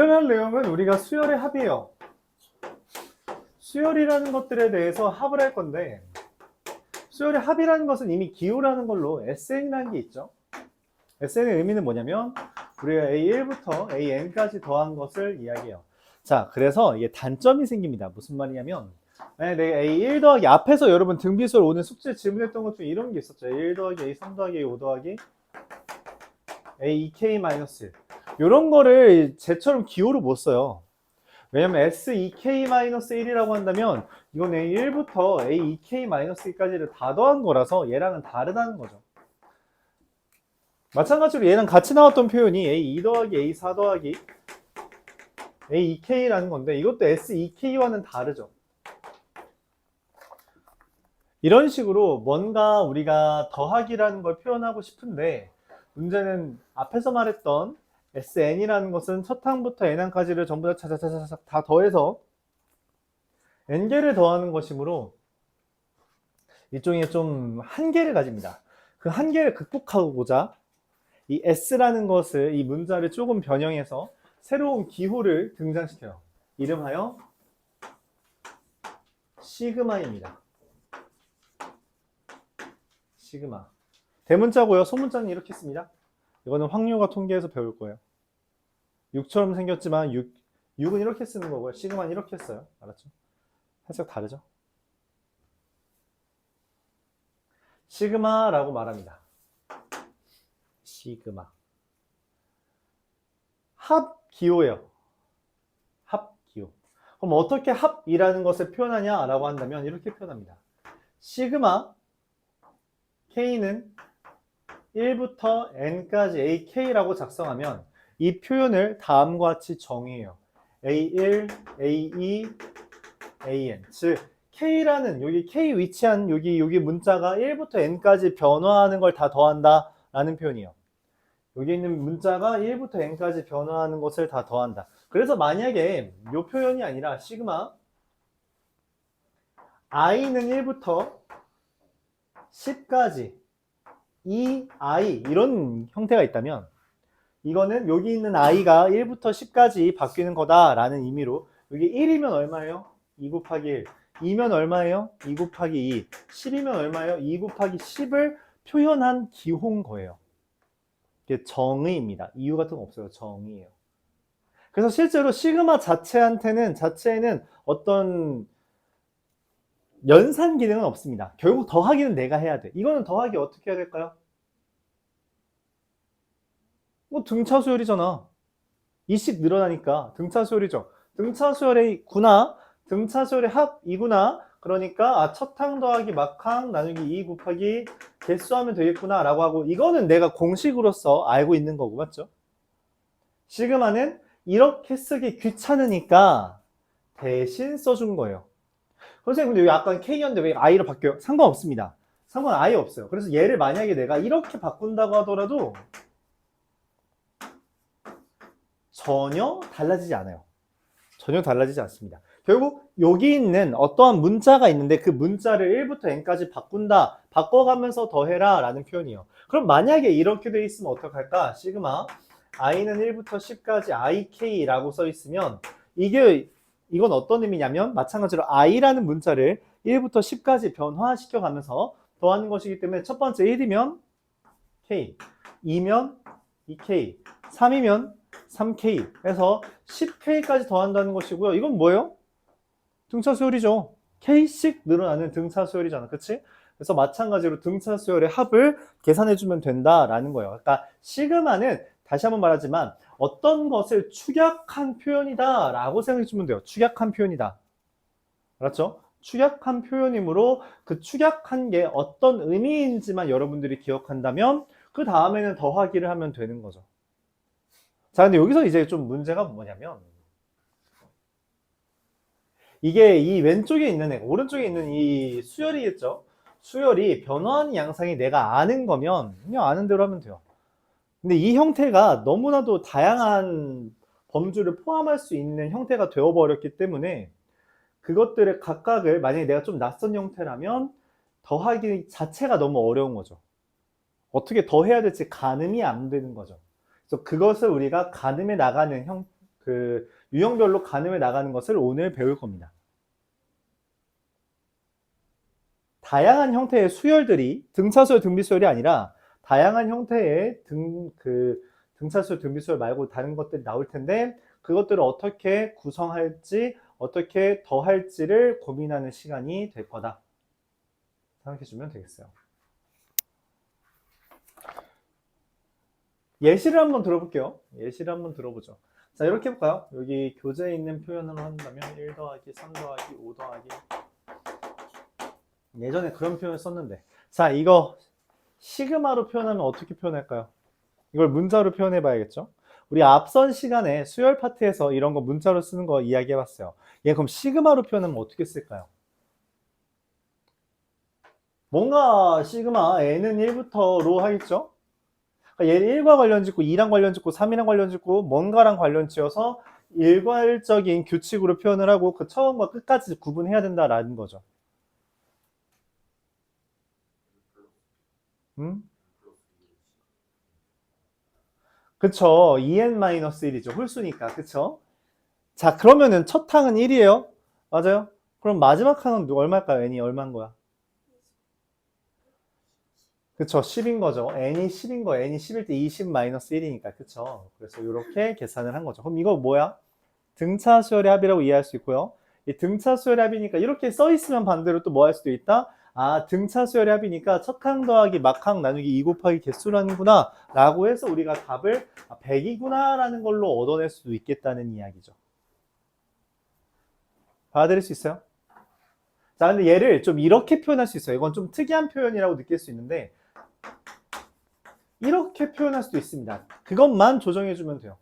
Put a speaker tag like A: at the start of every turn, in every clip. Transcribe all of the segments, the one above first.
A: 오늘 내용은 우리가 수열의 합이에요. 수열이라는 것들에 대해서 합을 할 건데, 수열의 합이라는 것은 이미 기호라는 걸로 SN이라는 게 있죠. SN의 의미는 뭐냐면 우리가 A1부터 AN까지 더한 것을 이야기해요. 자, 그래서 이게 단점이 생깁니다. 무슨 말이냐면 내가 A1 더하기 앞에서 여러분 등비수열 오늘 숙제 질문했던 것 중에 이런 게 있었죠. A1 더하기 A, 3 더하기 A, 5 더하기 A2K-1 이런 거를 쟤처럼 기호로 못 써요. 왜냐면 S2K-1이라고 한다면 이건 A1부터 A2K-2까지를 다 더한 거라서 얘랑은 다르다는 거죠. 마찬가지로 얘랑 같이 나왔던 표현이 A2 더하기 A4 더하기 A2K라는 건데 이것도 S2K와는 다르죠. 이런 식으로 뭔가 우리가 더하기라는 걸 표현하고 싶은데 문제는 앞에서 말했던 SN이라는 것은 첫 항부터 N항까지를 전부 다 차차차차차 다 더해서 N개를 더하는 것이므로 일종의 좀 한계를 가집니다. 그 한계를 극복하고자 이 S라는 것을, 이 문자를 조금 변형해서 새로운 기호를 등장시켜요. 이름하여 시그마입니다. 시그마. 대문자고요. 소문자는 이렇게 씁니다. 이거는 확률과 통계에서 배울 거예요. 6처럼 생겼지만 6은 이렇게 쓰는 거고요. 시그마는 이렇게 써요. 알았죠? 살짝 다르죠? 시그마라고 말합니다. 시그마. 합기호예요. 합기호. 그럼 어떻게 합이라는 것을 표현하냐라고 한다면 이렇게 표현합니다. 시그마 K는 1부터 N까지 AK라고 작성하면 이 표현을 다음과 같이 정의해요. A1, A2, AN. 즉 K라는 여기 K 위치한 여기 문자가 1부터 N까지 변화하는 걸 다 더한다 라는 표현이에요. 여기 있는 문자가 1부터 N까지 변화하는 것을 다 더한다. 그래서 만약에 이 표현이 아니라 시그마 I는 1부터 10까지 이 I 이런 형태가 있다면 이거는 여기 있는 I가 1부터 10까지 바뀌는 거다 라는 의미로 여기 1이면 얼마예요? 2 곱하기 1. 2면 얼마예요? 2 곱하기 2. 10이면 얼마예요? 2 곱하기 10을 표현한 기호인 거예요. 이게 정의입니다. 이유 같은 거 없어요. 정의예요. 그래서 실제로 시그마 자체에는 어떤 연산 기능은 없습니다. 결국 더하기는 내가 해야 돼. 이거는 더하기 어떻게 해야 될까요? 뭐 등차 수열이잖아. 2씩 늘어나니까 등차 수열이죠. 등차 수열의 구나, 등차 수열의 합이구나. 그러니까 첫항 더하기 막항 나누기 2 곱하기 개수하면 되겠구나 라고 하고 이거는 내가 공식으로서 알고 있는 거고 맞죠? 시그마는 이렇게 쓰기 귀찮으니까 대신 써준 거예요. 선생님 근데 여기 아까 K였는데 왜 I로 바뀌어요? 상관없습니다. 상관 아예 없어요. 그래서 얘를 만약에 내가 이렇게 바꾼다고 하더라도 전혀 달라지지 않아요. 전혀 달라지지 않습니다. 결국 여기 있는 어떠한 문자가 있는데 그 문자를 1부터 N까지 바꾼다, 바꿔가면서 더해라 라는 표현이에요. 그럼 만약에 이렇게 돼 있으면 어떡할까? 시그마 I는 1부터 10까지 IK라고 써 있으면 이건 어떤 의미냐면 마찬가지로 I라는 문자를 1부터 10까지 변화시켜 가면서 더하는 것이기 때문에 첫 번째 1이면 K, 2면 2K, 3이면 3K 해서 10K까지 더한다는 것이고요. 이건 뭐예요? 등차 수열이죠. K씩 늘어나는 등차 수열이잖아. 그치? 그래서 마찬가지로 등차 수열의 합을 계산해주면 된다라는 거예요. 그러니까 시그마는 다시 한번 말하지만 어떤 것을 축약한 표현이다 라고 생각해주면 돼요. 축약한 표현이다. 알았죠? 축약한 표현이므로 그 축약한 게 어떤 의미인지만 여러분들이 기억한다면 그 다음에는 더하기를 하면 되는 거죠. 자, 근데 여기서 이제 좀 문제가 뭐냐면 이게 이 왼쪽에 있는 애, 오른쪽에 있는 이 수열이겠죠? 수열이 변화하는 양상이 내가 아는 거면 그냥 아는 대로 하면 돼요. 근데 이 형태가 너무나도 다양한 범주를 포함할 수 있는 형태가 되어버렸기 때문에 그것들의 각각을 만약에 내가 좀 낯선 형태라면 더하기 자체가 너무 어려운 거죠. 어떻게 더해야 될지 가늠이 안 되는 거죠. 그래서 그것을 우리가 가늠해 나가는 그 유형별로 가늠해 나가는 것을 오늘 배울 겁니다. 다양한 형태의 수열들이 등차수열, 등비수열이 아니라 다양한 형태의 등차수열, 등비수열 말고 다른 것들이 나올 텐데 그것들을 어떻게 구성할지, 어떻게 더할지를 고민하는 시간이 될 거다. 생각해 주면 되겠어요. 예시를 한번 들어볼게요. 예시를 한번 들어보죠. 자, 이렇게 해볼까요? 여기 교재에 있는 표현으로 한다면 1 더하기 3 더하기 5 더하기 예전에 그런 표현을 썼는데 자, 이거 시그마로 표현하면 어떻게 표현할까요? 이걸 문자로 표현해 봐야겠죠? 우리 앞선 시간에 수열 파트에서 이런 거 문자로 쓰는 거 이야기해 봤어요. 얘 그럼 시그마로 표현하면 어떻게 쓸까요? 뭔가 시그마 n은 1부터 로 하겠죠? 그러니까 얘 1과 관련 짓고 2랑 관련 짓고 3이랑 관련 짓고 뭔가랑 관련 지어서 일괄적인 규칙으로 표현을 하고 그 처음과 끝까지 구분해야 된다라는 거죠. 그쵸. 2n-1이죠. 홀수니까. 그쵸? 자, 그러면은 첫 항은 1이에요. 맞아요? 그럼 마지막 항은 얼마일까요? n이 얼마인 거야? 그쵸. 10인 거죠. n이 10인 거예요. n이 10일 때 20-1이니까. 그쵸. 그래서 이렇게 계산을 한 거죠. 그럼 이거 뭐야? 등차 수열의 합이라고 이해할 수 있고요. 이 등차 수열의 합이니까 이렇게 써 있으면 반대로 또 뭐 할 수도 있다? 아, 등차 수열의 합이니까 첫항 더하기 막항 나누기 2 곱하기 개수라는구나 라고 해서 우리가 답을 100이구나 라는 걸로 얻어낼 수도 있겠다는 이야기죠. 받아들일 수 있어요? 자, 근데 얘를 좀 이렇게 표현할 수 있어요. 이건 좀 특이한 표현이라고 느낄 수 있는데 이렇게 표현할 수도 있습니다. 그것만 조정해주면 돼요.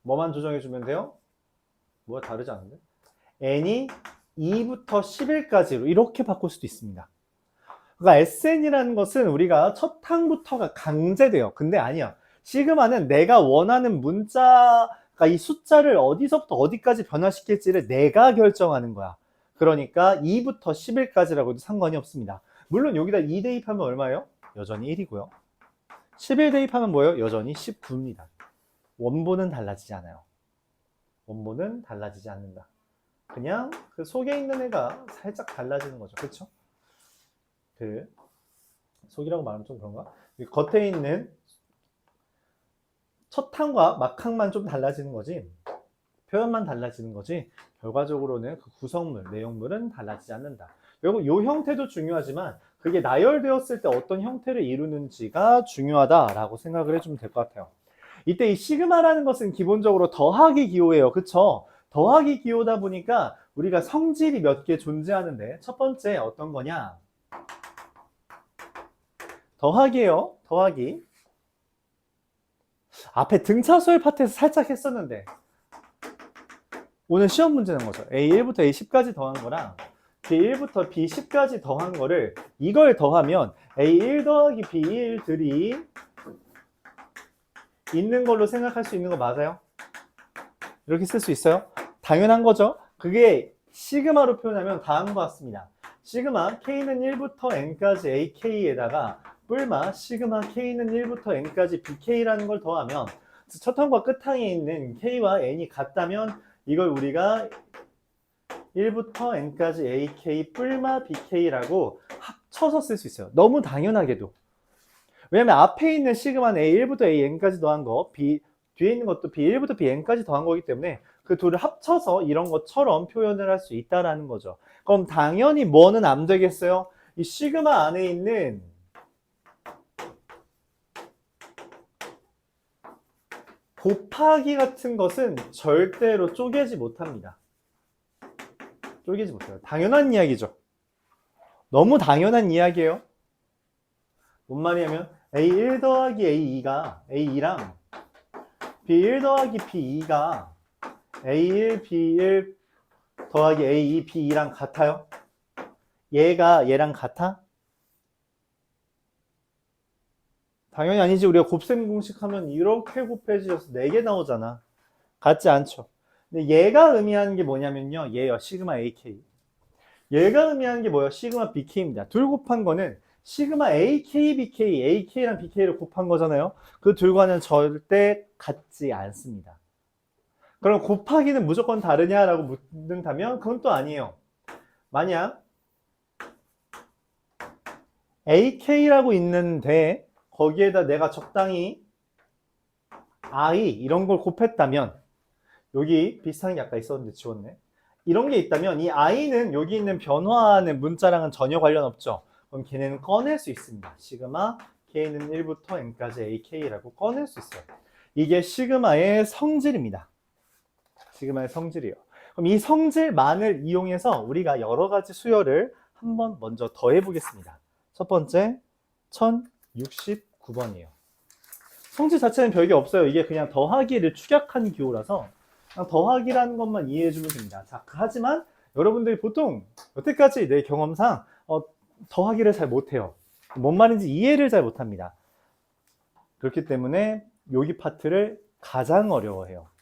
A: 뭐만 조정해주면 돼요? 뭐가 다르지 않은데? n이 2부터 11까지로 이렇게 바꿀 수도 있습니다. 그러니까 SN이라는 것은 우리가 첫 항부터가 강제돼요. 근데 아니야. 시그마는 내가 원하는 문자가 이 숫자를 어디서부터 어디까지 변화시킬지를 내가 결정하는 거야. 그러니까 2부터 11까지라고 해도 상관이 없습니다. 물론 여기다 2 대입하면 얼마예요? 여전히 1이고요. 11 대입하면 뭐예요? 여전히 19입니다. 원본은 달라지지 않아요. 원본은 달라지지 않는다. 그냥 그 속에 있는 애가 살짝 달라지는 거죠. 그렇죠? 그 속이라고 말하면 좀 그런가? 겉에 있는 첫 항과 막 항만 좀 달라지는 거지 표현만 달라지는 거지 결과적으로는 그 구성물, 내용물은 달라지지 않는다. 요 형태도 중요하지만 그게 나열되었을 때 어떤 형태를 이루는지가 중요하다라고 생각을 해주면 될 것 같아요. 이때 이 시그마라는 것은 기본적으로 더하기 기호예요. 그쵸? 더하기 기호다 보니까 우리가 성질이 몇 개 존재하는데 첫 번째 어떤 거냐? 더하기예요. 더하기. 앞에 등차수열 파트에서 살짝 했었는데 오늘 시험 문제는 거죠. A1부터 A10까지 더한 거랑 B1부터 B10까지 더한 거를 이걸 더하면 A1 더하기 B1들이 있는 걸로 생각할 수 있는 거 맞아요? 이렇게 쓸 수 있어요? 당연한 거죠. 그게 시그마로 표현하면 다음과 같습니다. 시그마 K는 1부터 N까지 AK에다가 뿔마 시그마 K는 1부터 N까지 BK라는 걸 더하면 첫 항과 끝 항에 있는 K와 N이 같다면 이걸 우리가 1부터 N까지 AK 뿔마 BK라고 합쳐서 쓸 수 있어요. 너무 당연하게도. 왜냐면 앞에 있는 시그마는 A1부터 AN까지 더한 거, 뒤에 있는 것도 B1부터 BN까지 더한 거기 때문에 그 둘을 합쳐서 이런 것처럼 표현을 할 수 있다라는 거죠. 그럼 당연히 뭐는 안 되겠어요? 이 시그마 안에 있는 곱하기 같은 것은 절대로 쪼개지 못합니다. 쪼개지 못해요. 당연한 이야기죠. 너무 당연한 이야기예요. 뭔 말이냐면 A1 더하기 A2가 A2랑 B1 더하기 B2가 A1, B1 더하기 A2, B2랑 같아요? 얘가 얘랑 같아? 당연히 아니지. 우리가 곱셈 공식 하면 이렇게 곱해지어서 4개 나오잖아. 같지 않죠. 근데 얘가 의미하는 게 뭐냐면요. 얘요. 시그마 AK. 얘가 의미하는 게 뭐예요? 시그마 BK입니다. 둘 곱한 거는 시그마 AK, BK, AK랑 BK를 곱한 거잖아요. 그 둘과는 절대 같지 않습니다. 그럼 곱하기는 무조건 다르냐라고 묻는다면 그건 또 아니에요. 만약 AK라고 있는데 거기에다 내가 적당히 I 이런 걸 곱했다면, 여기 비슷한 게 아까 있었는데 지웠네. 이런 게 있다면 이 I는 여기 있는 변화하는 문자랑은 전혀 관련 없죠. 그럼 걔네는 꺼낼 수 있습니다. 시그마 K는 1부터 N까지 AK라고 꺼낼 수 있어요. 이게 시그마의 성질입니다. 시그마의 성질이에요. 그럼 이 성질만을 이용해서 우리가 여러 가지 수열을 한번 먼저 더해 보겠습니다. 첫 번째 1069번이에요. 성질 자체는 별게 없어요. 이게 그냥 더하기를 축약한 기호라서 그냥 더하기라는 것만 이해해 주면 됩니다. 자, 하지만 여러분들이 보통 여태까지 내 경험상 더하기를 잘 못해요. 뭔 말인지 이해를 잘 못합니다. 그렇기 때문에 여기 파트를 가장 어려워해요.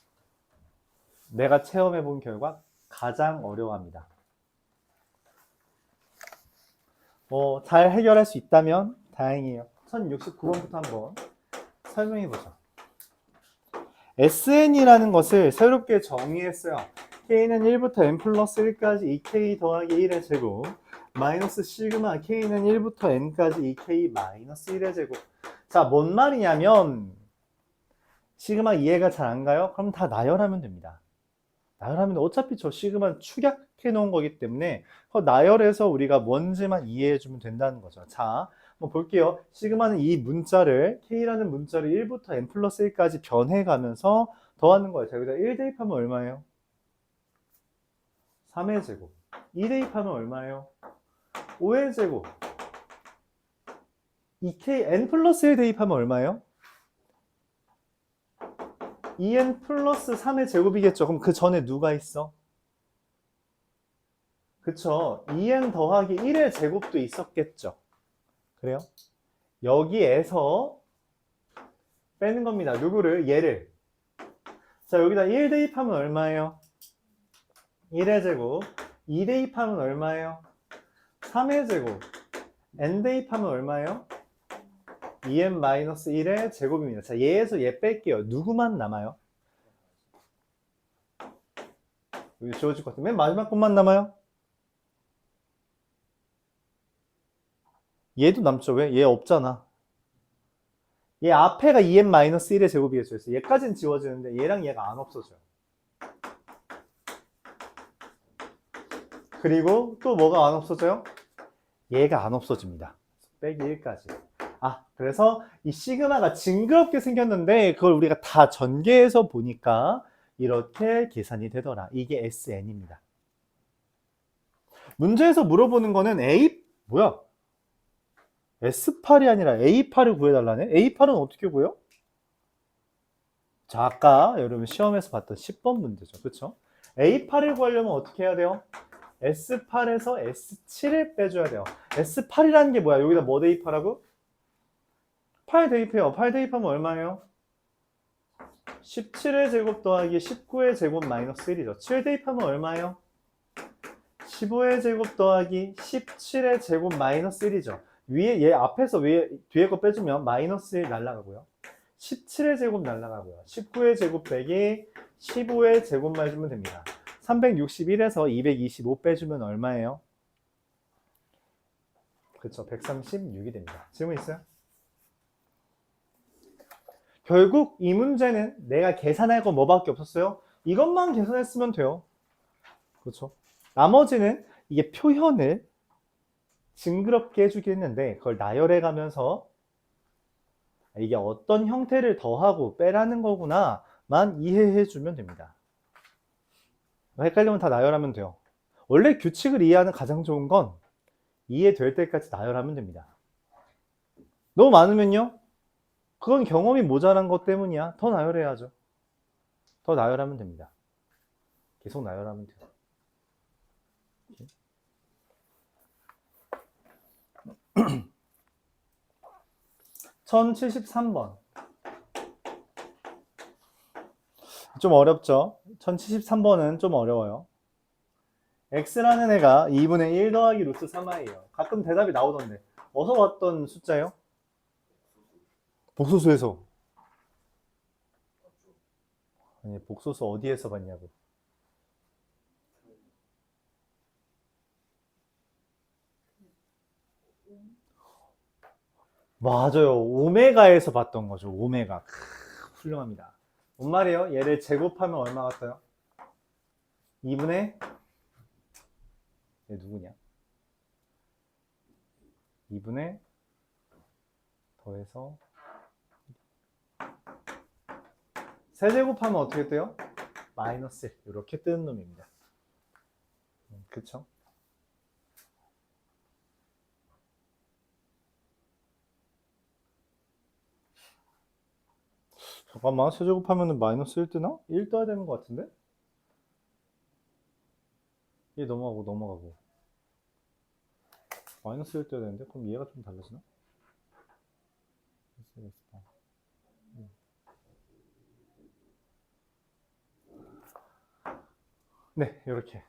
A: 내가 체험해 본 결과 가장 어려워합니다. 잘 해결할 수 있다면 다행이에요. 1069번부터 한번 설명해 보죠. SN이라는 것을 새롭게 정의했어요. K는 1부터 N 플러스 1까지 2K 더하기 1의 제곱 마이너스 시그마 K는 1부터 N까지 2K 마이너스 1의 제곱. 자, 뭔 말이냐면 시그마 이해가 잘 안 가요? 그럼 다 나열하면 됩니다. 나열하면 어차피 저 시그마는 축약해 놓은 거기 때문에 나열해서 우리가 뭔지만 이해해 주면 된다는 거죠. 자, 한번 볼게요. 시그마는 이 문자를 K라는 문자를 1부터 N 플러스 1까지 변해가면서 더하는 거예요. 자, 여기다 1 대입하면 얼마예요? 3의 제곱. 2 대입하면 얼마예요? 5의 제곱. 2K N 플러스 1 대입하면 얼마예요? 2n 플러스 3의 제곱이겠죠. 그럼 그 전에 누가 있어? 그쵸. 2n 더하기 1의 제곱도 있었겠죠. 그래요? 여기에서 빼는 겁니다. 누구를? 얘를. 자, 여기다 1 대입하면 얼마예요? 1의 제곱. 2 대입하면 얼마예요? 3의 제곱. n 대입하면 얼마예요? 2n-1의 제곱입니다. 자, 얘에서 얘 뺄게요. 누구만 남아요? 여기 지워질 것 같아요. 맨 마지막 것만 남아요? 얘도 남죠. 왜? 얘 없잖아. 얘 앞에가 2n-1의 제곱이겠죠. 그래서 얘까지는 지워지는데 얘랑 얘가 안 없어져요. 그리고 또 뭐가 안 없어져요? 얘가 안 없어집니다. 빼기 1까지. 그래서 이 시그마가 징그럽게 생겼는데 그걸 우리가 다 전개해서 보니까 이렇게 계산이 되더라. 이게 SN입니다. 문제에서 물어보는 거는 S8이 아니라 A8을 구해달라네? A8은 어떻게 구해요? 자, 아까 여러분 시험에서 봤던 10번 문제죠. 그쵸? A8을 구하려면 어떻게 해야 돼요? S8에서 S7을 빼줘야 돼요. S8이라는 게 뭐야? 여기다 뭐 대입하라고? 8 대입해요. 8 대입하면 얼마예요? 17의 제곱 더하기 19의 제곱 마이너스 1이죠. 7 대입하면 얼마예요? 15의 제곱 더하기 17의 제곱 마이너스 1이죠. 얘 앞에서 뒤에 거 빼주면 마이너스 1 날라가고요. 17의 제곱 날라가고요. 19의 제곱 빼기 15의 제곱만 해주면 됩니다. 361에서 225 빼주면 얼마예요? 그쵸, 136이 됩니다. 질문 있어요? 결국 이 문제는 내가 계산할 건 뭐밖에 없었어요? 이것만 계산했으면 돼요. 그렇죠? 나머지는 이게 표현을 징그럽게 해주긴 했는데 그걸 나열해 가면서 이게 어떤 형태를 더하고 빼라는 거구나만 이해해 주면 됩니다. 헷갈리면 다 나열하면 돼요. 원래 규칙을 이해하는 가장 좋은 건 이해될 때까지 나열하면 됩니다. 너무 많으면요? 그건 경험이 모자란 것 때문이야. 더 나열해야죠. 더 나열하면 됩니다. 계속 나열하면 돼요. 1073번. 좀 어렵죠? 1073번은 좀 어려워요. x라는 애가 2분의 1 더하기 루트 3i예요. 가끔 대답이 나오던데 어디서 왔던 숫자예요? 복소수에서. 아니, 복소수 어디에서 봤냐고. 맞아요. 오메가에서 봤던 거죠. 오메가. 훌륭합니다. 뭔 말이에요? 얘를 제곱하면 얼마가 떠요? 2분의 얘 누구냐? 2분의 더해서 세제곱하면 어떻게 떠요? 마이너스 1. 이렇게 뜨는 놈입니다. 그쵸? 잠깐만, 세제곱하면 마이너스 1 뜨나? 1 떠야 되는 것 같은데? 얘 넘어가고 마이너스 1 떠야 되는데? 그럼 얘가 좀 달라지나? 네, 이렇게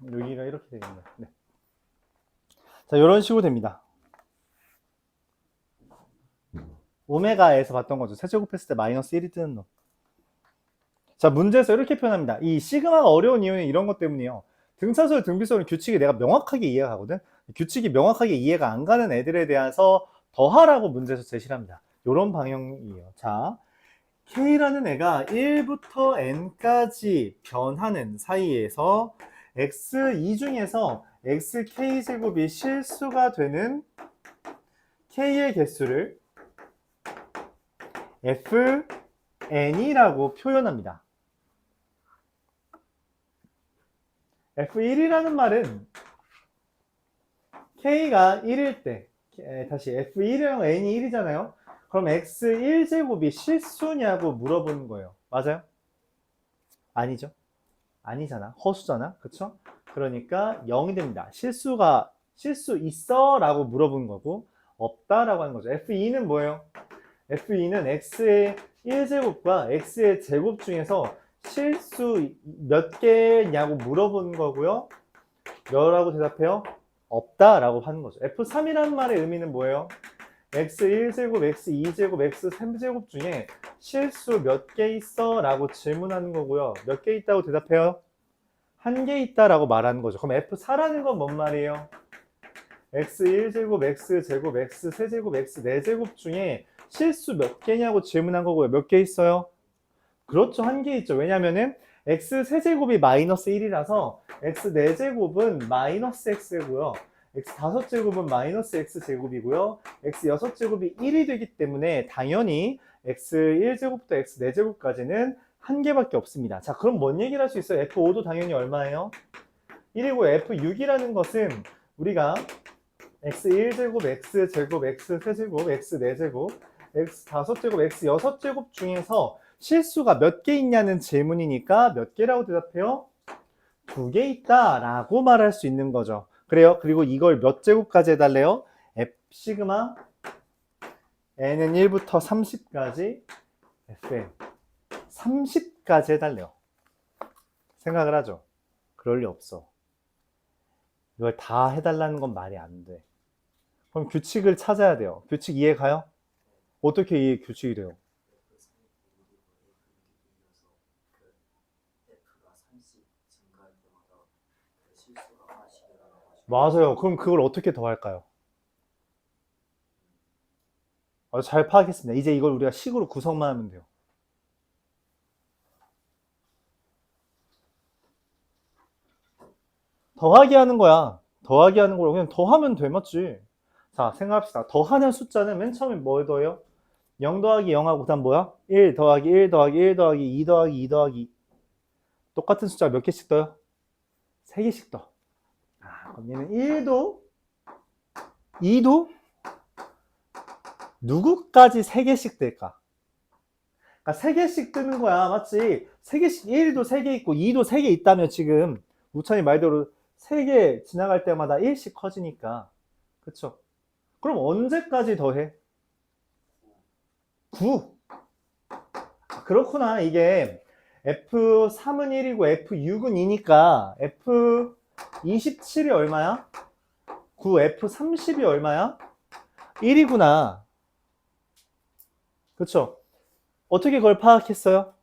A: 여기가 이렇게 되겠네요. 네. 자, 이런 식으로 됩니다. 오메가에서 봤던 거죠. 세제곱했을 때 마이너스 1이 뜨는 놈. 자, 문제에서 이렇게 표현합니다. 이 시그마가 어려운 이유는 이런 것 때문이에요. 등차수와 등비수는 규칙이 내가 명확하게 이해가 가거든. 규칙이 명확하게 이해가 안 가는 애들에 대해서 더하라고 문제에서 제시를 합니다. 이런 방향이에요. 자, K라는 애가 1부터 N까지 변하는 사이에서 X2 중에서 XK제곱이 실수가 되는 K의 개수를 FN이라고 표현합니다. F1이라는 말은 K가 1일 때, 다시 F1이랑 N이 1이잖아요. 그럼 X1제곱이 실수냐고 물어보는 거예요. 맞아요? 아니죠? 아니잖아. 허수잖아. 그쵸? 그러니까 0이 됩니다. 실수 있어? 라고 물어보는 거고, 없다? 라고 하는 거죠. F2는 뭐예요? F2는 X의 1제곱과 X의 제곱 중에서 실수 몇 개냐고 물어보는 거고요. 몇라고 대답해요? 없다 라고 하는 거죠. F3이라는 말의 의미는 뭐예요? X1제곱, X2제곱, X3제곱 중에 실수 몇 개 있어? 라고 질문하는 거고요. 몇 개 있다고 대답해요? 한 개 있다 라고 말하는 거죠. 그럼 F4라는 건 뭔 말이에요? X1제곱, X제곱, X3제곱, X4제곱 중에 실수 몇 개냐고 질문한 거고요. 몇 개 있어요? 그렇죠. 한 개 있죠. 왜냐면은 X3제곱이 마이너스 1이라서 X4제곱은 마이너스 X고요. X5제곱은 마이너스 X제곱이고요. X6제곱이 1이 되기 때문에 당연히 X1제곱부터 X4제곱까지는 한 개밖에 없습니다. 자, 그럼 뭔 얘기를 할 수 있어요? F5도 당연히 얼마예요? 1이고 F6이라는 것은 우리가 X1제곱, X제곱, X3제곱, X4제곱, X5제곱, X6제곱 중에서 실수가 몇 개 있냐는 질문이니까 몇 개라고 대답해요? 2개 있다 라고 말할 수 있는 거죠. 그래요. 그리고 이걸 몇 제곱까지 해달래요? F 시그마 n은 1부터 30까지 Fn 30까지 해달래요. 생각을 하죠. 그럴 리 없어. 이걸 다 해달라는 건 말이 안 돼. 그럼 규칙을 찾아야 돼요. 규칙 이해 가요? 어떻게 규칙이 돼요? 맞아요. 그럼 그걸 어떻게 더할까요? 잘 파악했습니다. 이제 이걸 우리가 식으로 구성만 하면 돼요. 더하기 하는 거야. 더하기 하는 걸 그냥 더하면 돼, 맞지? 자, 생각합시다. 더하는 숫자는 맨 처음에 뭘 더해요? 0 더하기 0하고 그 다음 뭐야? 1 더하기 1 더하기 1 더하기 2 더하기 2 더하기 똑같은 숫자 몇 개씩 떠요? 3개씩 떠. 그럼 얘는 1도 2도 누구까지 3개씩 뜰까? 그러니까 3개씩 뜨는 거야. 맞지? 3개씩 1도 3개 있고 2도 3개 있다면 지금 우찬이 말대로 3개 지나갈 때마다 1씩 커지니까. 그쵸? 그럼 언제까지 더해? 9. 그렇구나. 이게 F3은 1이고 F6은 2니까 F27이 얼마야? 9. F30이 얼마야? 1이구나. 그쵸? 어떻게 그걸 파악했어요?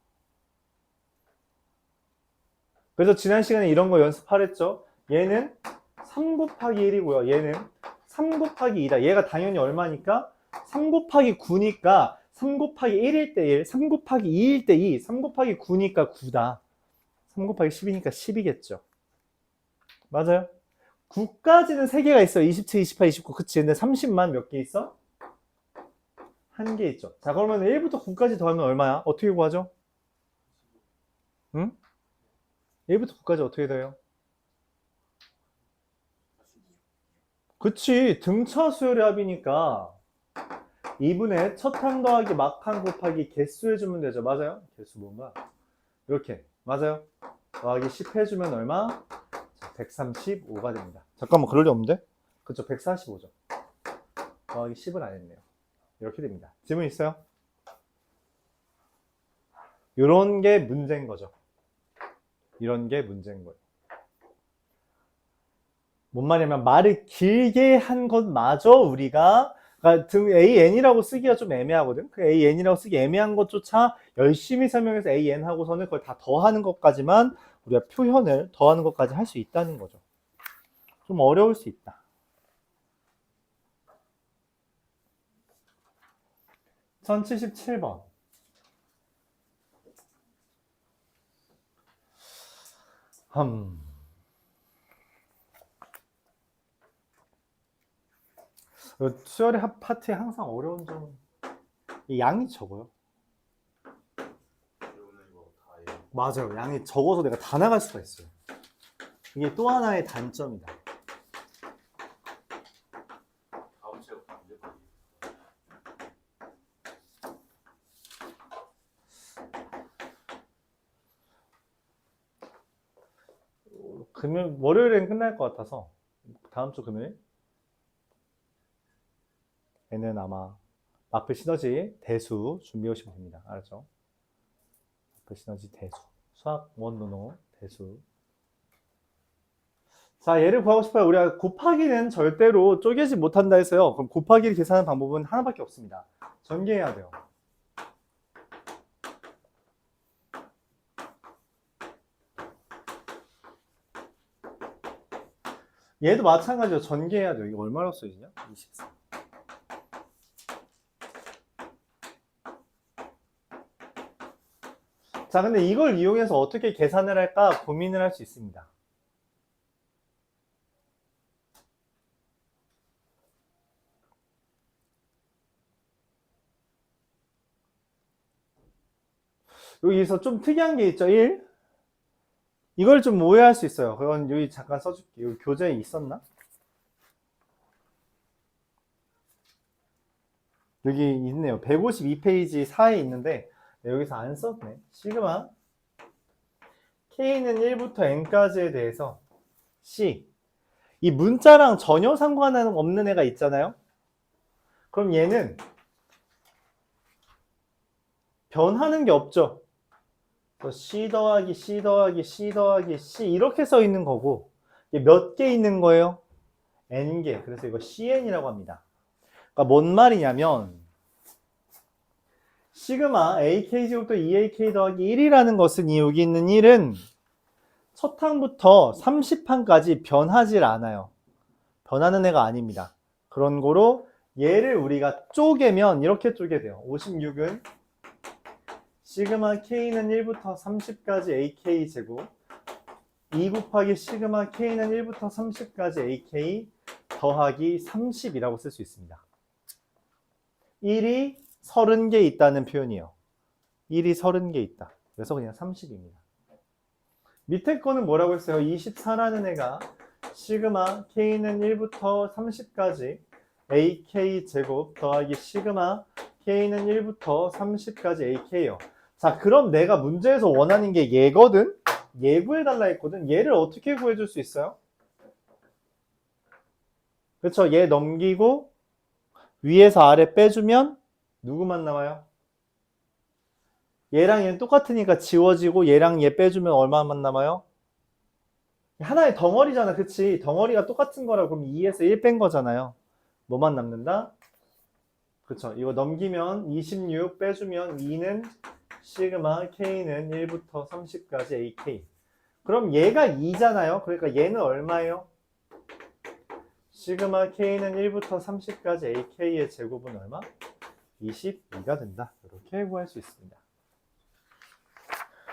A: 그래서 지난 시간에 이런 거 연습하랬죠. 얘는 3 곱하기 1이고요. 얘는 3 곱하기 2다. 얘가 당연히 얼마니까? 3 곱하기 9니까 3 곱하기 1일 때 1, 3 곱하기 2일 때 2, 3 곱하기 9니까 9다. 3 곱하기 10이니까 10이겠죠. 맞아요? 9까지는 3개가 있어요. 27, 28, 29. 그치? 근데 30만 몇 개 있어? 1개 있죠. 자, 그러면 1부터 9까지 더하면 얼마야? 어떻게 구하죠? 응? 1부터 9까지 어떻게 돼요? 그치. 등차 수열의 합이니까 2분의 첫항 더하기 막항 곱하기 개수 해주면 되죠. 맞아요? 개수 뭔가? 이렇게. 맞아요? 더하기 10 해주면 얼마? 135가 됩니다. 잠깐만, 그럴 리 없는데? 그쵸, 145죠. 더하기 10은 안 했네요. 이렇게 됩니다. 질문 있어요? 이런 게 문제인 거죠. 이런 게 문제인 거예요. 뭔 말이냐면 말을 길게 한 것마저 우리가 그러니까 AN이라고 쓰기가 좀 애매하거든. 그 AN이라고 쓰기 애매한 것조차 열심히 설명해서 AN 하고서는 그걸 다 더하는 것까지만 우리가 표현을 더하는 것까지 할 수 있다는 거죠. 좀 어려울 수 있다. 1077번. 수열의 합 파트에 항상 어려운 점은 이 양이 적어요. 맞아요. 양이 적어서 내가 다 나갈 수가 있어요. 이게 또 하나의 단점이다. 금요일, 월요일엔 끝날 것 같아서 다음 주 금요일 에는 아마 마플 시너지 대수 준비해 오시면 됩니다. 알았죠? 마플 시너지 대수 수학 원노노 대수. 자, 얘를 구하고 싶어요. 우리가 곱하기는 절대로 쪼개지 못한다 해서요. 그럼 곱하기를 계산하는 방법은 하나밖에 없습니다. 전개해야 돼요. 얘도 마찬가지로 전개해야 돼요. 이거 얼마나 쓰이냐? 24. 자, 근데 이걸 이용해서 어떻게 계산을 할까 고민을 할 수 있습니다. 여기서 좀 특이한 게 있죠. 1. 이걸 좀 오해할 수 있어요. 그건 여기 잠깐 써줄게. 여기 교재에 있었나? 여기 있네요. 152페이지 4에 있는데 여기서 안 썼네. 시그마 K는 1부터 N까지에 대해서 C. 이 문자랑 전혀 상관없는 애가 있잖아요. 그럼 얘는 변하는 게 없죠. C 더하기 C 더하기 C 더하기 C 이렇게 써 있는 거고 몇 개 있는 거예요? N개. 그래서 이거 CN이라고 합니다. 그러니까 뭔 말이냐면 시그마 AK제곱도 2AK 더하기 1이라는 것은 이 여기 있는 1은 첫 항부터 30항까지 변하질 않아요. 변하는 애가 아닙니다. 그런 거로 얘를 우리가 쪼개면 이렇게 쪼개 돼요. 56은 시그마 K는 1부터 30까지 AK 제곱 2 곱하기 시그마 K는 1부터 30까지 AK 더하기 30이라고 쓸 수 있습니다. 1이 30개 있다는 표현이에요. 1이 30개 있다. 그래서 그냥 30입니다. 밑에 거는 뭐라고 했어요? 24라는 애가 시그마 K는 1부터 30까지 AK 제곱 더하기 시그마 K는 1부터 30까지 AK예요. 자, 그럼 내가 문제에서 원하는 게 얘거든? 얘 구해달라 했거든? 얘를 어떻게 구해줄 수 있어요? 그렇죠? 얘 넘기고 위에서 아래 빼주면 누구만 남아요? 얘랑 얘는 똑같으니까 지워지고 얘랑 얘 빼주면 얼마만 남아요? 하나의 덩어리잖아. 그치? 덩어리가 똑같은 거라고 그럼 2에서 1 뺀 거잖아요. 뭐만 남는다? 그쵸? 이거 넘기면 26 빼주면 2는 시그마 K는 1부터 30까지 AK. 그럼 얘가 2잖아요. 그러니까 얘는 얼마예요? 시그마 K는 1부터 30까지 AK의 제곱은 얼마? 22가 된다. 이렇게 구할 수 있습니다.